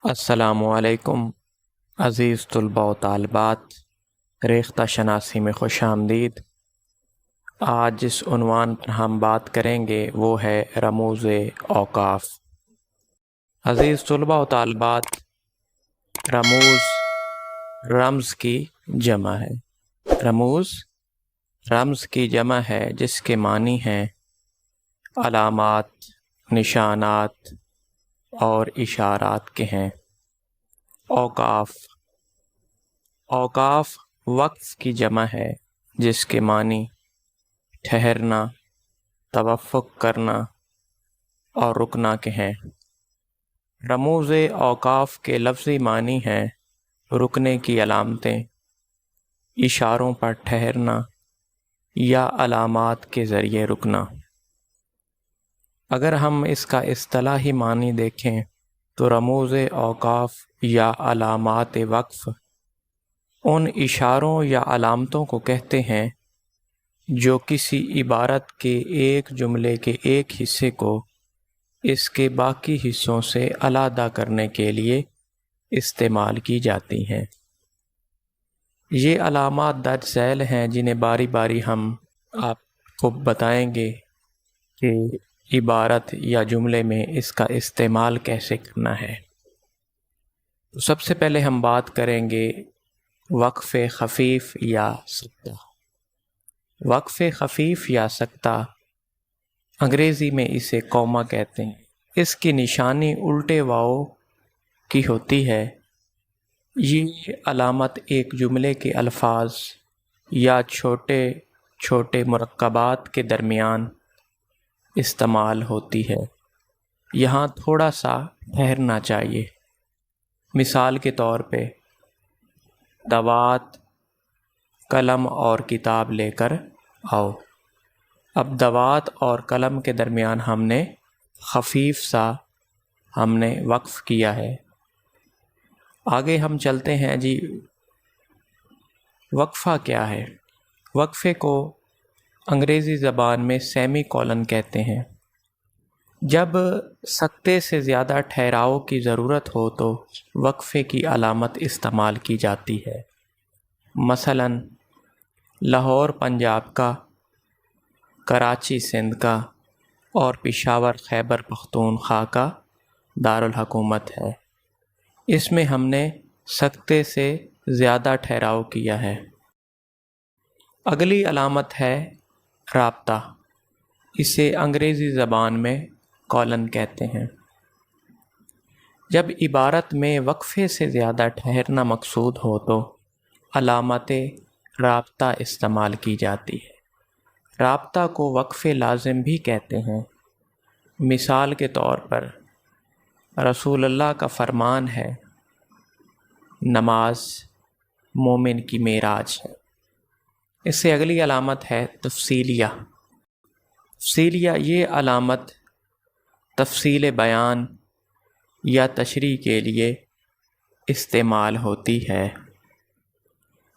السلام علیکم عزیز طلباء و طالبات، ریختہ شناسی میں خوش آمدید۔ آج جس عنوان پر ہم بات کریں گے وہ ہے رموز اوقاف۔ عزیز طلباء و طالبات، رموز رمز کی جمع ہے۔ رموز رمز کی جمع ہے جس کے معنی ہیں علامات، نشانات اور اشارات کے ہیں۔ اوقاف وقف کی جمع ہے جس کے معنی ٹھہرنا، توقف کرنا اور رکنا کے ہیں۔ رموز اوقاف کے لفظی معنی ہیں رکنے کی علامتیں، اشاروں پر ٹھہرنا یا علامات کے ذریعے رکنا۔ اگر ہم اس کا اصطلاحی معنی دیکھیں تو رموز اوقاف یا علامات وقف ان اشاروں یا علامتوں کو کہتے ہیں جو کسی عبارت کے ایک جملے کے ایک حصے کو اس کے باقی حصوں سے علیحدہ کرنے کے لیے استعمال کی جاتی ہیں۔ یہ علامات درج ذیل ہیں جنہیں باری باری ہم آپ کو بتائیں گے کہ عبارت یا جملے میں اس کا استعمال کیسے کرنا ہے۔ تو سب سے پہلے ہم بات کریں گے وقف خفیف یا سکتہ۔ وقف خفیف یا سکتہ انگریزی میں اسے کوما کہتے ہیں۔ اس کی نشانی الٹے واؤ کی ہوتی ہے۔ یہ علامت ایک جملے کے الفاظ یا چھوٹے چھوٹے مرکبات کے درمیان استعمال ہوتی ہے۔ یہاں تھوڑا سا ٹھہرنا چاہیے۔ مثال کے طور پہ دوات، قلم اور کتاب لے کر آؤ۔ اب دوات اور قلم کے درمیان ہم نے خفیف سا وقف کیا ہے۔ آگے ہم چلتے ہیں جی، وقفہ کیا ہے؟ وقفے کو انگریزی زبان میں سیمی کولن کہتے ہیں۔ جب سکتے سے زیادہ ٹھہراؤ کی ضرورت ہو تو وقفے کی علامت استعمال کی جاتی ہے۔ مثلاً لاہور پنجاب کا، کراچی سندھ کا اور پشاور خیبر پختونخوا کا دارالحکومت ہے۔ اس میں ہم نے سکتے سے زیادہ ٹھہراؤ کیا ہے۔ اگلی علامت ہے رابطہ۔ اسے انگریزی زبان میں کولن کہتے ہیں۔ جب عبارت میں وقفے سے زیادہ ٹھہرنا مقصود ہو تو علامت رابطہ استعمال کی جاتی ہے۔ رابطہ کو وقف لازم بھی کہتے ہیں۔ مثال کے طور پر رسول اللہ کا فرمان ہے، نماز مومن کی معراج ہے۔ اس سے اگلی علامت ہے تفصیلیہ۔ تفصیلیہ یہ علامت تفصیل بیان یا تشریح کے لیے استعمال ہوتی ہے۔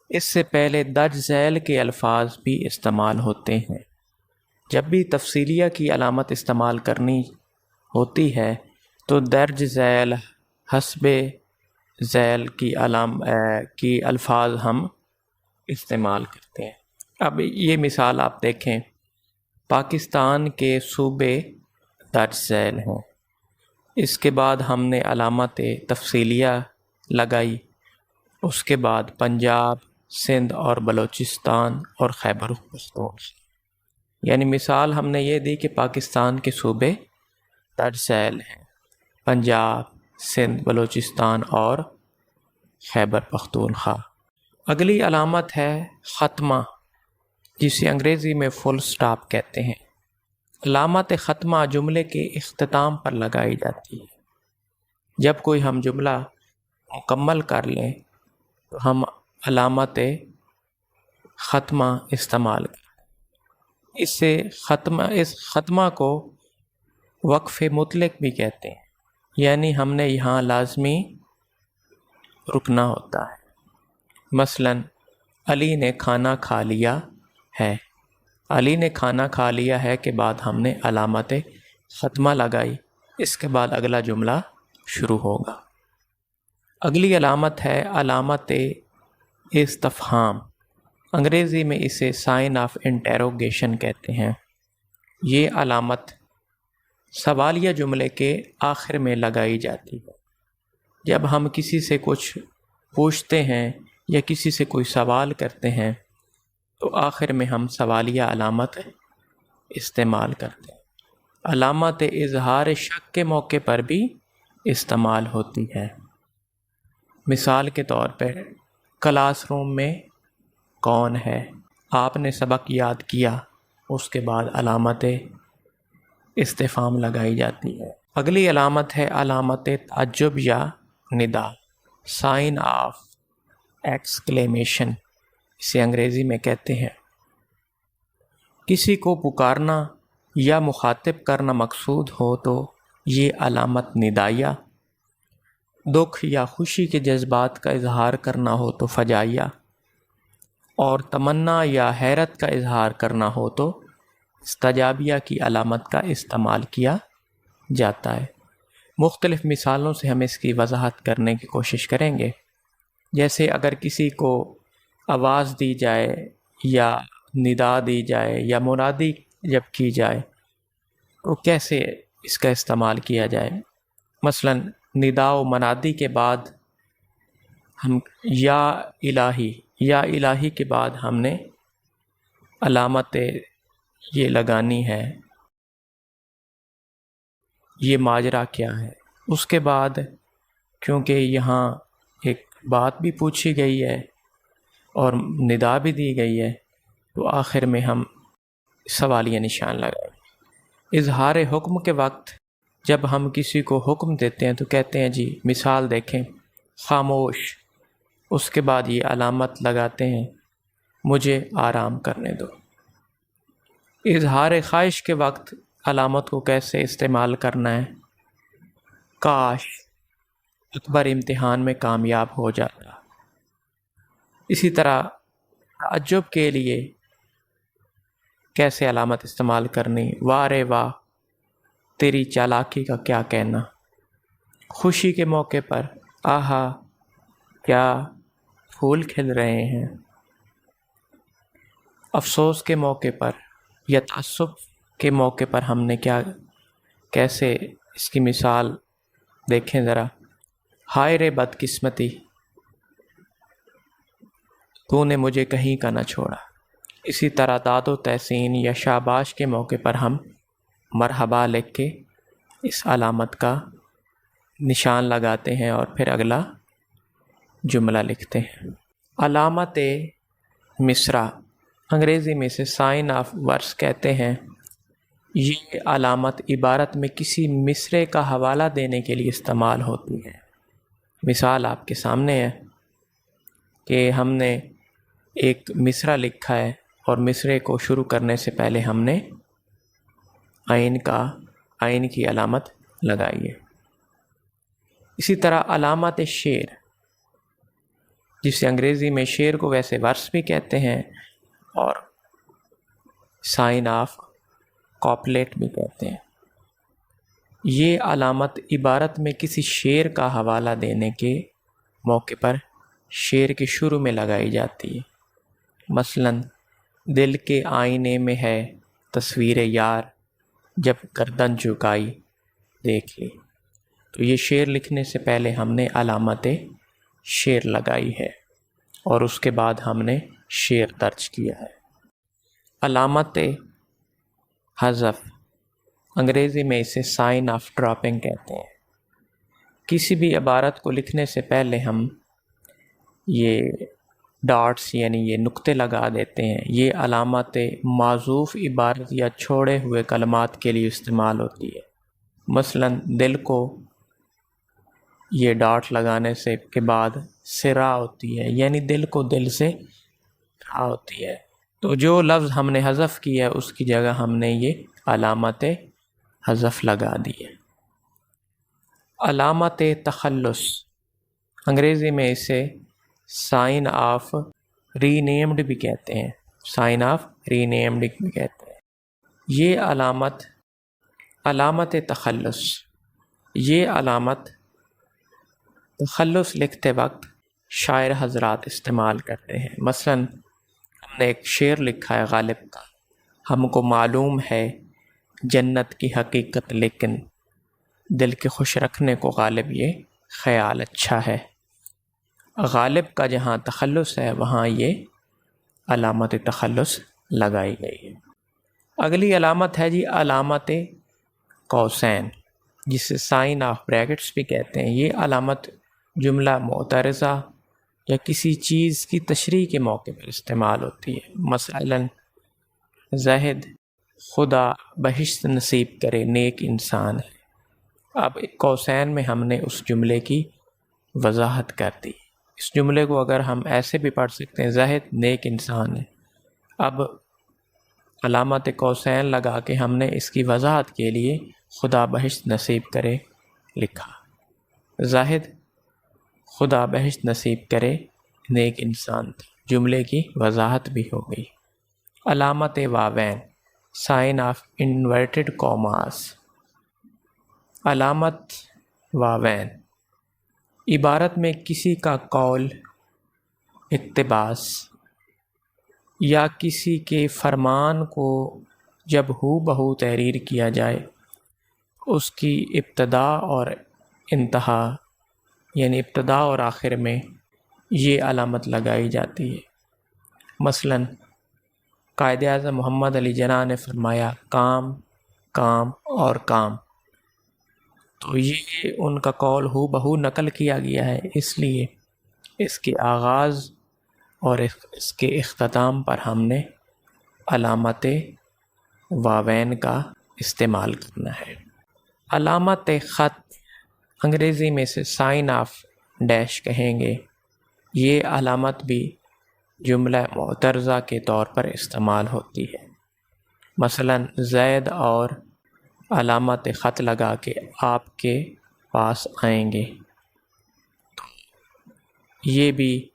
اس سے پہلے درج ذیل کے الفاظ بھی استعمال ہوتے ہیں۔ جب بھی تفصیلیہ کی علامت استعمال کرنی ہوتی ہے تو درج ذیل، حسب ذیل کی الفاظ ہم استعمال کرتے ہیں۔ اب یہ مثال آپ دیکھیں، پاکستان کے صوبے درج ذیل ہیں۔ اس کے بعد ہم نے علامت تفصیلیہ لگائی۔ اس کے بعد پنجاب، سندھ اور بلوچستان اور خیبر پختونخوا، یعنی مثال ہم نے یہ دی کہ پاکستان کے صوبے درج ذیل ہیں، پنجاب، سندھ، بلوچستان اور خیبر پختونخوا۔ اگلی علامت ہے ختمہ، جسے انگریزی میں فل سٹاپ کہتے ہیں۔ علامت ختمہ جملے کے اختتام پر لگائی جاتی ہے۔ جب کوئی ہم جملہ مکمل کر لیں تو ہم علامت ختمہ استعمال کریں۔ اس ختمہ کو وقف مطلق بھی کہتے ہیں، یعنی ہم نے یہاں لازمی رکنا ہوتا ہے۔ مثلاً علی نے کھانا کھا لیا ہے۔ علی نے کھانا کھا لیا ہے کے بعد ہم نے علامت ختمہ لگائی۔ اس کے بعد اگلا جملہ شروع ہوگا۔ اگلی علامت ہے علامت استفہام، انگریزی میں اسے سائن آف انٹیروگیشن کہتے ہیں۔ یہ علامت سوالیہ جملے کے آخر میں لگائی جاتی ہے۔ جب ہم کسی سے کچھ پوچھتے ہیں یا کسی سے کوئی سوال کرتے ہیں تو آخر میں ہم سوالیہ علامت استعمال کرتے ہیں۔ علامت اظہار شک کے موقع پر بھی استعمال ہوتی ہے۔ مثال کے طور پر کلاس روم میں کون ہے؟ آپ نے سبق یاد کیا، اس کے بعد علامت استفہام لگائی جاتی ہے۔ اگلی علامت ہے علامت تعجب یا ندا، سائن آف ایکسکلیمیشن اسے انگریزی میں کہتے ہیں۔ کسی کو پکارنا یا مخاطب کرنا مقصود ہو تو یہ علامت ندائیہ، دکھ یا خوشی کے جذبات کا اظہار کرنا ہو تو فجائیہ، اور تمنا یا حیرت کا اظہار کرنا ہو تو استجابیہ کی علامت کا استعمال کیا جاتا ہے۔ مختلف مثالوں سے ہم اس کی وضاحت کرنے کی کوشش کریں گے۔ جیسے اگر کسی کو آواز دی جائے یا ندا دی جائے یا منادی جب کی جائے تو کیسے اس کا استعمال کیا جائے۔ مثلا ندا و منادی کے بعد ہم یا الہی کے بعد ہم نے علامت یہ لگانی ہے، یہ ماجرا کیا ہے۔ اس کے بعد کیونکہ یہاں ایک بات بھی پوچھی گئی ہے اور ندا بھی دی گئی ہے تو آخر میں ہم سوالیہ نشان لگائیں۔ اظہار حکم کے وقت جب ہم کسی کو حکم دیتے ہیں تو کہتے ہیں جی مثال دیکھیں، خاموش، اس کے بعد یہ علامت لگاتے ہیں مجھے آرام کرنے دو۔ اظہار خواہش کے وقت علامت کو کیسے استعمال کرنا ہے، کاش اکبر امتحان میں کامیاب ہو جاتا۔ اسی طرح تعجب کے لیے کیسے علامت استعمال کرنی، واہ رے واہ تیری چالاکی کا کیا کہنا۔ خوشی کے موقع پر آہا کیا پھول کھل رہے ہیں۔ افسوس کے موقع پر یا تعصب کے موقع پر ہم نے کیسے اس کی مثال دیکھیں ذرا، ہائے رے بدقسمتی تو نے مجھے کہیں کا نہ چھوڑا۔ اسی طرح داد و تحسین یا شاباش کے موقع پر ہم مرحبا لکھ کے اس علامت کا نشان لگاتے ہیں اور پھر اگلا جملہ لکھتے ہیں۔ علامت مصرع، انگریزی میں اسے سائن آف ورس کہتے ہیں۔ یہ علامت عبارت میں کسی مصرعے کا حوالہ دینے کے لیے استعمال ہوتی ہے۔ مثال آپ کے سامنے ہے کہ ہم نے ایک مصرع لکھا ہے اور مصرعے کو شروع کرنے سے پہلے ہم نے عین کی علامت لگائی ہے۔ اسی طرح علامت شعر، جسے انگریزی میں شعر کو ویسے ورس بھی کہتے ہیں اور سائن آف کاپلیٹ بھی کہتے ہیں۔ یہ علامت عبارت میں کسی شعر کا حوالہ دینے کے موقع پر شعر کے شروع میں لگائی جاتی ہے۔ مثلا دل کے آئینے میں ہے تصویر یار، جب گردن جھکائی دیکھ لی۔ تو یہ شعر لکھنے سے پہلے ہم نے علامت شعر لگائی ہے اور اس کے بعد ہم نے شعر درج کیا ہے۔ علامت حذف، انگریزی میں اسے سائن آف ڈراپنگ کہتے ہیں۔ کسی بھی عبارت کو لکھنے سے پہلے ہم یہ ڈاٹس یعنی یہ نقطے لگا دیتے ہیں۔ یہ علامت معزوف عبارت یا چھوڑے ہوئے کلمات کے لیے استعمال ہوتی ہے۔ مثلا دل کو یہ ڈاٹ لگانے سے کے بعد سرا ہوتی ہے، یعنی دل کو دل سے را ہوتی ہے۔ تو جو لفظ ہم نے حذف کیا ہے اس کی جگہ ہم نے یہ علامت حذف لگا دی ہے۔ علامت تخلص، انگریزی میں اسے سائن آف ری نیمڈ بھی کہتے ہیں، سائن آف ری نیمڈ بھی کہتے ہیں۔ یہ علامت تخلص، یہ علامت تخلص لکھتے وقت شاعر حضرات استعمال کرتے ہیں. مثلاً ہم نے ایک شعر لکھا ہے غالب کا: ہم کو معلوم ہے جنت کی حقیقت لیکن دل کے خوش رکھنے کو غالب یہ خیال اچھا ہے. غالب کا جہاں تخلص ہے وہاں یہ علامت تخلص لگائی گئی ہے. اگلی علامت ہے جی علامت قوسین، جسے سائن آف بریکٹس بھی کہتے ہیں. یہ علامت جملہ معترضہ یا کسی چیز کی تشریح کے موقع پر استعمال ہوتی ہے. مثلاً زاہد خدا بہشت نصیب کرے نیک انسان ہے. اب قوسین میں ہم نے اس جملے کی وضاحت کر دی. اس جملے کو اگر ہم ایسے بھی پڑھ سکتے ہیں: زاہد نیک انسان ہے. اب علامت قوسین لگا کے ہم نے اس کی وضاحت کے لیے خدا بہشت نصیب کرے لکھا. زاہد خدا بہشت نصیب کرے نیک انسان تھا. جملے کی وضاحت بھی ہو گئی. علامت واوین، سائن آف انورٹڈ کوماس. علامت واوین عبارت میں کسی کا قول، اقتباس یا کسی کے فرمان کو جب ہو بہو تحریر کیا جائے اس کی ابتدا اور انتہا یعنی ابتدا اور آخر میں یہ علامت لگائی جاتی ہے. مثلاً قائد اعظم محمد علی جناح نے فرمایا: کام کام اور کام. تو یہ ان کا قول ہو بہو نقل کیا گیا ہے، اس لیے اس کے آغاز اور اس کے اختتام پر ہم نے علامت واوین کا استعمال کرنا ہے. علامت خط انگریزی میں سے سائن آف ڈیش کہیں گے. یہ علامت بھی جملہ معترضہ کے طور پر استعمال ہوتی ہے. مثلاً زید اور علامت خط لگا کے آپ کے پاس آئیں گے. یہ بھی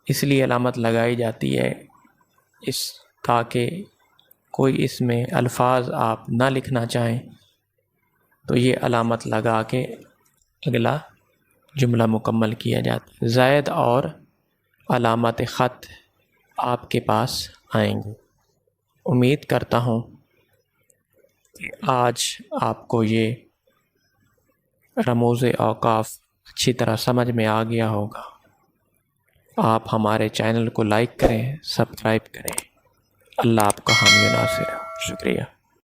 اس لیے علامت لگائی جاتی ہے تاکہ کوئی اس میں الفاظ آپ نہ لکھنا چاہیں تو یہ علامت لگا کے اگلا جملہ مکمل کیا جاتا ہے. زید اور علامت خط آپ کے پاس آئیں گے. امید کرتا ہوں کہ آج آپ کو یہ رموز اوقاف اچھی طرح سمجھ میں آ گیا ہوگا. آپ ہمارے چینل کو لائک کریں، سبسکرائب کریں. اللہ آپ کا حامی و ناصر. شکریہ.